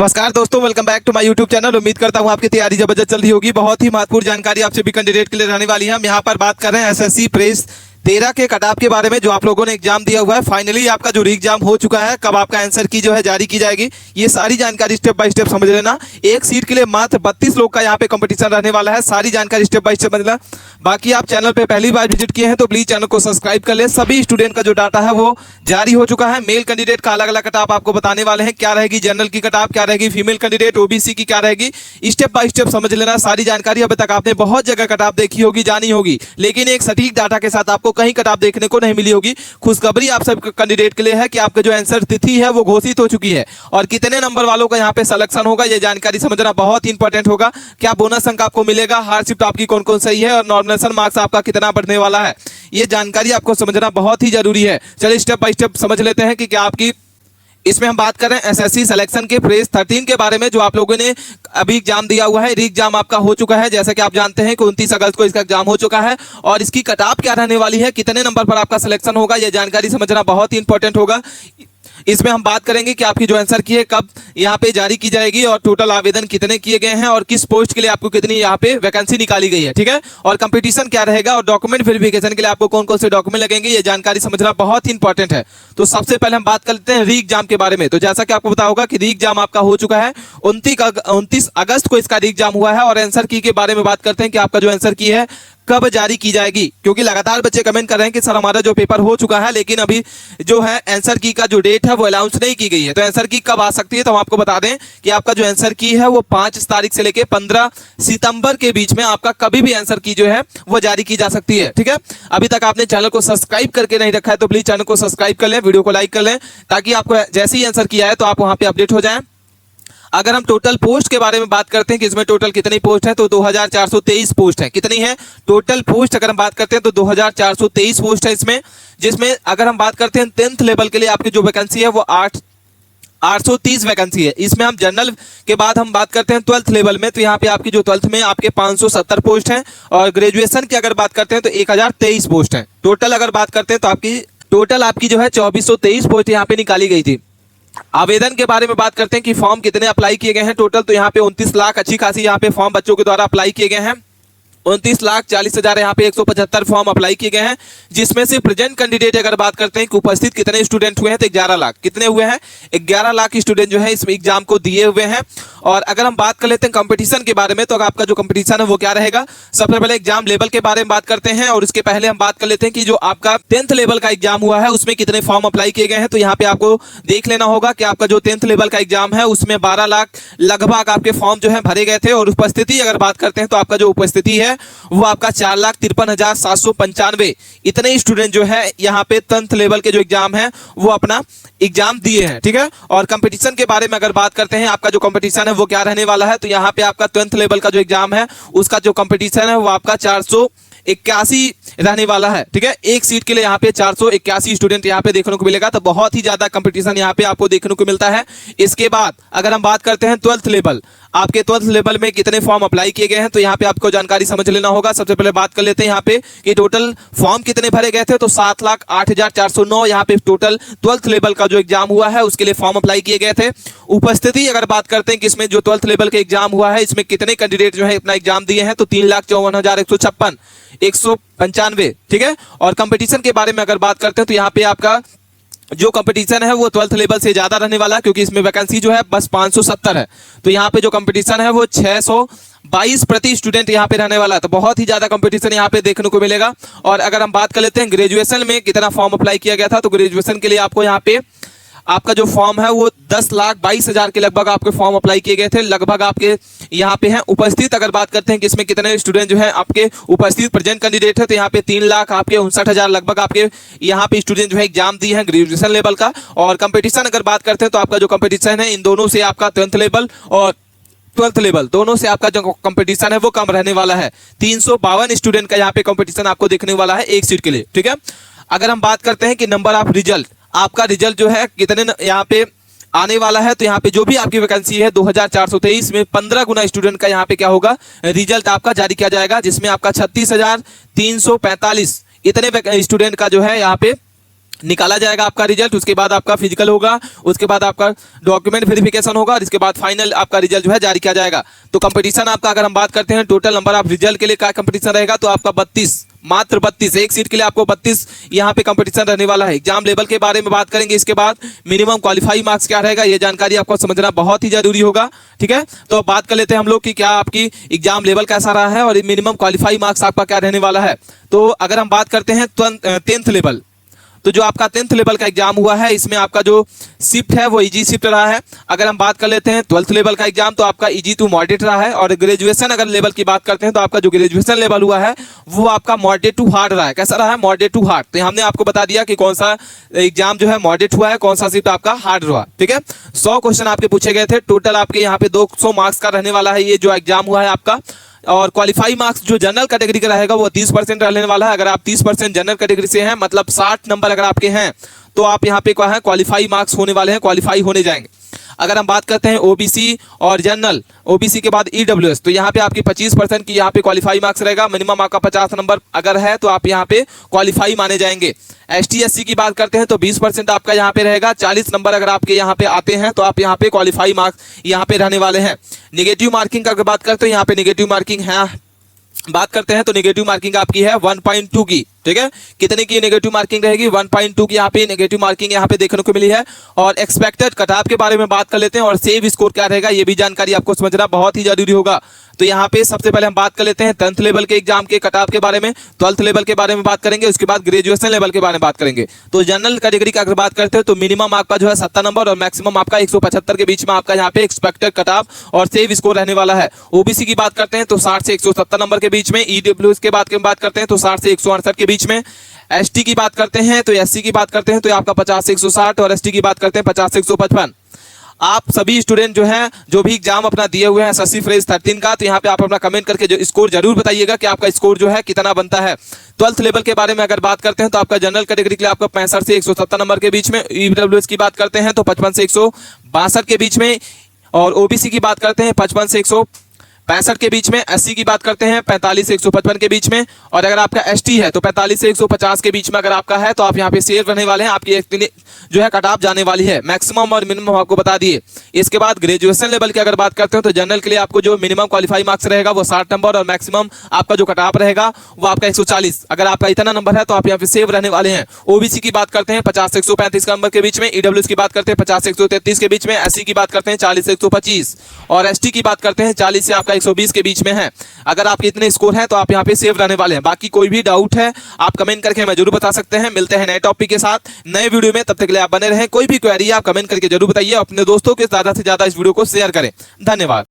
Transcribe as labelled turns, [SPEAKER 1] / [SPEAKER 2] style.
[SPEAKER 1] नमस्कार दोस्तों, welcome back to my YouTube channel. उम्मीद करता हूं आपकी तैयारी जबरदस्त चल रही होगी। बहुत ही महत्वपूर्ण जानकारी आप सभी कैंडिडेट के लिए रहने वाली है। हम यहां पर बात कर रहे हैं एसएससी प्रेस 13 के कट ऑफ के बारे में, जो आप लोगों ने एग्जाम दिया हुआ है। फाइनली आपका जो री एग्जाम हो चुका है, कब आपका आंसर की जो है जारी की जाएगी, ये सारी जानकारी स्टेप बाय स्टेप समझ लेना। एक सीट के लिए मात्र 32 लोग का यहाँ पे कंपटीशन रहने वाला है। सारी जानकारी स्टेप बाय स्टेप समझना। बाकी आप चैनल पे पहली बार विजिट किए हैं तो प्लीज चैनल को सब्सक्राइब कर ले। सभी स्टूडेंट का जो डाटा है वो जारी हो चुका है। मेल कैंडिडेट का अलग अलग कट ऑफ आपको बताने वाले हैं, क्या रहेगी जनरल की कट ऑफ, क्या रहेगी फीमेल कैंडिडेट ओबीसी की, क्या रहेगी, स्टेप बाय स्टेप समझ लेना। सारी जानकारी अभी तक आपने बहुत जगह कट ऑफ देखी होगी, जानी होगी, लेकिन एक सटीक डाटा के साथ आपको कहीं कट ऑफ देखने को नहीं मिली होगी। खुशखबरी आप सब कैंडिडेट के लिए है कि आपका जो आंसर तिथि है वो घोषित हो चुकी है, और कितने नंबर वालों का यहाँ पे सिलेक्शन होगा ये जानकारी समझना बहुत इंपॉर्टेंट होगा। क्या बोनस अंक आपको मिलेगा, हार्डशिप आपकी कौन कौन सही है, और नॉमिनेशन मार्क्स आपका कितना बढ़ने वाला है, ये जानकारी आपको समझना बहुत ही जरूरी है। चलिए स्टेप बाय स्टेप समझ लेते हैं कि क्या आपकी इसमें हम बात कर रहे हैं एसएससी सिलेक्शन के फेज 13 के बारे में, जो आप लोगों ने अभी एग्जाम दिया हुआ है। री एग्जाम आपका हो चुका है, जैसा कि आप जानते हैं कि 29 अगस्त को इसका एग्जाम हो चुका है, और इसकी कट ऑफ क्या रहने वाली है, कितने नंबर पर आपका सिलेक्शन होगा, यह जानकारी समझना बहुत ही इंपॉर्टेंट होगा। इसमें हम बात करेंगे कि आपकी जो आंसर की है कब यहाँ पे जारी की जाएगी, और टोटल आवेदन कितने किए गए हैं, और किस पोस्ट के लिए आपको कितनी यहाँ पे वैकेंसी निकाली गई है, ठीक है, और कंपटीशन क्या रहेगा, और डॉक्यूमेंट वेरिफिकेशन के लिए आपको कौन कौन से डॉक्यूमेंट लगेंगे, ये जानकारी समझना बहुत ही इंपॉर्टेंट है। तो सबसे पहले हम बात करते हैं री एग्जाम के बारे में। तो जैसा कि आपको पता होगा कि री एग्जाम आपका हो चुका है, 29 अगस्त को इसका री एग्जाम हुआ है। और आंसर की के बारे में बात करते हैं कि आपका जो आंसर की है कब जारी की जाएगी, क्योंकि लगातार बच्चे कमेंट कर रहे हैं कि सर हमारा जो पेपर हो चुका है, लेकिन अभी जो है आंसर की का जो डेट है वो अनाउंस नहीं की गई है। तो आंसर की कब आ सकती है, तो हम आपको बता दें कि आपका जो आंसर की है वो 5 तारीख से लेकर 15 सितंबर के बीच में आपका कभी भी आंसर की जो है वो जारी की जा सकती है, ठीक है। अभी तक आपने चैनल को सब्सक्राइब करके नहीं रखा है तो प्लीज चैनल को सब्सक्राइब कर लें, वीडियो को लाइक कर लें, ताकि आपको जैसे ही आंसर किया है तो आप वहां पे अपडेट हो जाएं। अगर हम टोटल पोस्ट के बारे में बात करते हैं कि इसमें टोटल कितनी पोस्ट है, तो 2423 पोस्ट है। कितनी है टोटल पोस्ट, अगर हम बात करते हैं तो 2423 पोस्ट है इसमें, जिसमें अगर हम बात करते हैं 10th लेवल के लिए आपकी जो वैकेंसी है वो 830 वैकेंसी है। इसमें हम जनरल के बाद हम बात करते हैं 12th लेवल में, तो यहाँ पे आपकी जो 12th में आपके 570 पोस्ट हैं, और ग्रेजुएशन की अगर बात करते हैं तो 1023 पोस्ट है। टोटल अगर बात करते हैं तो आपकी जो है 2423 पोस्ट यहाँ पे निकाली गई थी। आवेदन के बारे में बात करते हैं कि फॉर्म कितने अप्लाई किए गए हैं टोटल, तो यहाँ पे 29 लाख अच्छी खासी यहाँ पे फॉर्म बच्चों के द्वारा अप्लाई किए गए हैं। 29,40,000 यहाँ पे 175 फॉर्म अप्लाई किए गए हैं, जिसमें से प्रेजेंट कैंडिडेट अगर बात करते हैं कि उपस्थित कितने स्टूडेंट हुए हैं, तो 11 लाख कितने हुए हैं, 11 लाख स्टूडेंट जो है इस एग्जाम को दिए हुए हैं। और अगर हम बात कर लेते हैं कंपटीशन के बारे में, तो आपका जो कंपटीशन है वो क्या रहेगा, सबसे पहले एग्जाम लेवल के बारे में बात करते हैं, और उसके पहले हम बात कर लेते हैं कि जो आपका 10th लेवल का एग्जाम हुआ है उसमें कितने फॉर्म अप्लाई किए गए हैं। तो यहाँ पे आपको देख लेना होगा कि आपका जो 10th लेवल का एग्जाम है उसमें 12 लाख लगभग आपके फॉर्म जो है भरे गए थे, और उपस्थिति अगर बात करते हैं तो आपका जो उपस्थिति है वो आपका 4,53,795 इतने स्टूडेंट जो है यहाँ पे 10th लेवल के जो एग्जाम है वो अपना एग्जाम दिए हैं, ठीक है। और कंपटीशन के बारे में अगर बात करते हैं, आपका जो कंपटीशन है वो क्या रहने वाला है, तो यहाँ पे आपका 10th लेवल का जो एग्जाम है उसका जो कंपटीशन है वो आपका 481 रहने वाला है, ठीक है। एक सीट के लिए यहाँ पे 481 स्टूडेंट यहाँ पे देखने को मिलेगा, तो बहुत ही ज्यादा कंपटीशन यहाँ पे आपको देखने को मिलता है। इसके बाद अगर हम बात करते हैं 12th लेवल, आपके 12th लेवल में कितने फॉर्म अप्लाई किए गए हैं, तो यहाँ पे आपको जानकारी समझ लेना होगा। सबसे पहले बात कर लेते हैं यहाँ पे कि टोटल फॉर्म कितने भरे गए थे, तो 7,08,409 यहाँ पे टोटल 12th लेवल का जो एग्जाम हुआ है उसके लिए फॉर्म अप्लाई किए गए थे। उपस्थिति अगर बात करते हैं कि इसमें जो 12th लेवल के एग्जाम हुआ है इसमें कितने कैंडिडेट जो है अपना एग्जाम दिए हैं, तो 3,54,195, ठीक है। और कंपटीशन के बारे में अगर बात करते हैं तो यहाँ पे आपका जो कंपटीशन है वो 12th लेवल से ज्यादा रहने वाला है, क्योंकि इसमें वैकेंसी जो है बस 570 है। तो यहाँ पे जो कंपटीशन है वो 622 प्रति स्टूडेंट यहाँ पे रहने वाला है, तो बहुत ही ज्यादा कंपटीशन यहाँ पे देखने को मिलेगा। और अगर हम बात कर लेते हैं ग्रेजुएशन में कितना फॉर्म अप्लाई किया गया था, तो ग्रेजुएशन के लिए आपको यहाँ पे आपका जो फॉर्म है वो 10,22,000 के लगभग आपके फॉर्म अप्लाई किए गए थे, लगभग आपके यहाँ पे हैं। उपस्थित अगर बात करते हैं कि इसमें कितने स्टूडेंट जो है आपके उपस्थित प्रेजेंट कैंडिडेट है, तो यहाँ पे 3,59,000 लगभग आपके यहाँ पे स्टूडेंट जो है एग्जाम दिए हैं ग्रेजुएशन लेवल का। और कंपटीशन अगर बात करते हैं तो आपका जो कंपटीशन है इन दोनों से आपका 10th लेवल और 12th लेवल दोनों से आपका जो कंपटीशन है वो कम रहने वाला है। 352 स्टूडेंट का यहाँ पे कंपटीशन आपको देखने वाला है एक सीट के लिए, ठीक है। अगर हम बात करते हैं कि नंबर ऑफ रिजल्ट, आपका रिजल्ट जो है कितने यहाँ पे आने वाला है, तो यहाँ पे जो भी आपकी वैकेंसी है 2423 में 15 गुना स्टूडेंट का यहाँ पे क्या होगा, रिजल्ट आपका जारी किया जाएगा, जिसमें आपका 36,345 इतने स्टूडेंट का जो है यहाँ पे निकाला जाएगा आपका रिजल्ट, उसके बाद आपका फिजिकल होगा, उसके बाद आपका डॉक्यूमेंट वेरिफिकेशन होगा और इसके बाद फाइनल आपका रिजल्ट जो है जारी किया जाएगा। तो कंपटीशन आपका अगर हम बात करते हैं टोटल नंबर ऑफ रिजल्ट के लिए क्या कंपटीशन रहेगा, तो आपका 32, मात्र 32, एक सीट के लिए आपको 32 यहाँ पे कंपटीशन रहने वाला है। एग्जाम लेवल के बारे में बात करेंगे, इसके बाद मिनिमम क्वालिफाई मार्क्स क्या रहेगा, ये जानकारी आपको समझना बहुत ही जरूरी होगा। ठीक है, तो बात कर लेते हैं हम लोग कि क्या आपकी एग्जाम लेवल कैसा रहा है और मिनिमम क्वालिफाई मार्क्स आपका क्या रहने वाला है। तो अगर हम बात करते हैं 10th लेवल, तो जो आपका 10th लेवल का एग्जाम हुआ है इसमें आपका जो शिफ्ट है वो इजी शिफ्ट रहा है। अगर हम बात कर लेते हैं 12th लेवल का एग्जाम, तो आपका इजी टू मॉडरेट रहा है। और ग्रेजुएशन अगर लेवल की बात करते हैं तो आपका जो ग्रेजुएशन लेवल हुआ है वो आपका मॉडरेट टू हार्ड रहा है। कैसा रहा है, मॉडरेट टू हार्ड। तो हमने आपको बता दिया कि कौन सा एग्जाम जो है मॉडरेट हुआ है, कौन सा शिफ्ट आपका हार्ड हुआ। ठीक है, 100 क्वेश्चन आपके पूछे गए थे, टोटल आपके यहाँ पे 200 मार्क्स का रहने वाला है ये जो एग्जाम हुआ है आपका। और क्वालिफाई मार्क्स जो जनरल कैटेगरी का रहेगा वो 30% रहने वाला है। अगर आप 30% जनरल कैटेगरी से हैं, मतलब 60 नंबर अगर आपके हैं, तो आप यहाँ पे क्या है क्वालिफाई मार्क्स होने वाले हैं, क्वालिफाई होने जाएंगे। अगर हम बात करते हैं ओबीसी और जनरल, ओबीसी के बाद ईडब्ल्यूएस, तो यहाँ पे आपकी 25% की यहाँ पे क्वालिफाई मार्क्स रहेगा। मिनिमम आपका 50 नंबर अगर है तो आप यहाँ पे क्वालिफाई माने जाएंगे। एसटी एससी की बात करते हैं तो 20% आपका यहाँ पे रहेगा। 40 नंबर अगर आपके यहाँ पे आते हैं तो आप यहाँ पे क्वालिफाई मार्क्स यहाँ पे रहने वाले हैं। निगेटिव मार्किंग का अगर बात करते हैं, यहाँ पे निगेटिव मार्किंग है, बात करते हैं तो नेगेटिव मार्किंग आपकी है 1.2 की। ठीक है, कितने की नेगेटिव मार्किंग रहेगी, 1.2 की यहाँ पे नेगेटिव मार्किंग यहाँ पे देखने को मिली है। और एक्सपेक्टेड कटऑफ के बारे में बात कर लेते हैं और सेव स्कोर क्या रहेगा, ये भी जानकारी आपको समझना बहुत ही जरूरी होगा। तो यहाँ पे सबसे पहले हम बात कर लेते हैं 10th लेवल के एग्जाम के कटऑफ के बारे में, 12th लेवल के बारे में बात करेंगे, उसके बाद ग्रेजुएशन लेवल के बारे में बात करेंगे। तो जनरल कैटेगरी का अगर बात करते हैं तो मिनिमम आपका जो है 70 नंबर और मैक्सिमम आपका 175 के बीच में आपका यहाँ पे एक्सपेक्टेड कटऑफ और सेव स्कोर रहने वाला है। ओबीसी की बात करते हैं तो 60 से 170 नंबर के बीच में, ईडब्ल्यूएस के बात करते हैं तो 60 से 168 के बीच में, एसटी की बात करते हैं तो एससी की बात करते हैं तो आपका 50 से 160 और एसटी की बात करते हैं 50 से 155। आप सभी स्टूडेंट जो हैं जो भी एग्जाम अपना दिए हुए हैं एसएससी फ्रेश 13 का, तो यहाँ पे आप अपना कमेंट करके जो स्कोर जरूर बताइएगा कि आपका स्कोर जो है कितना बनता है। 12th लेवल के बारे में अगर बात करते हैं तो आपका जनरल कैटेगरी के लिए आपका 65 से 170 नंबर के बीच में, ईडब्ल्यूएस की बात करते हैं तो 55 से 162 के बीच में, और ओबीसी की बात करते हैं 55 से 165 के बीच में, एससी की बात करते हैं 45 से 155 के बीच में, और अगर आपका एसटी है तो 45 से 150 के बीच में अगर आपका है तो आप यहाँ पे सेफ रहने वाले हैं। आपकी एक जो है कट ऑफ जाने वाली है, मैक्सिमम और मिनिमम आपको बता दिए। इसके बाद ग्रेजुएशन लेवल की अगर बात करते हैं तो जनरल के लिए आपको जो मिनिमम क्वालिफाई मार्क्स रहेगा वो 60 नंबर और मैक्सिमम आपका जो कट ऑफ रहेगा वो आपका 140। अगर आपका इतना नंबर है तो आप यहाँ पे सेव रहने वाले हैं। ओबीसी की बात करते हैं 50 से 135 नंबर के बीच में, ईडब्ल्यूएस की बात करते हैं 50 से 133 के बीच में, एससी की बात करते हैं 40 से 125 और एसटी की बात करते हैं 40 से आपका 120 के बीच में है। अगर आपके इतने स्कोर हैं तो आप यहाँ पे सेव रहने वाले हैं। बाकी कोई भी डाउट है आप कमेंट करके हमें जरूर बता सकते हैं। मिलते हैं नए टॉपिक के साथ नए वीडियो में, तब तक के लिए आप बने रहें। कोई भी क्वेरी आप कमेंट करके जरूर बताइए, अपने दोस्तों के ज्यादा से ज्यादा इस वीडियो को शेयर करें। धन्यवाद।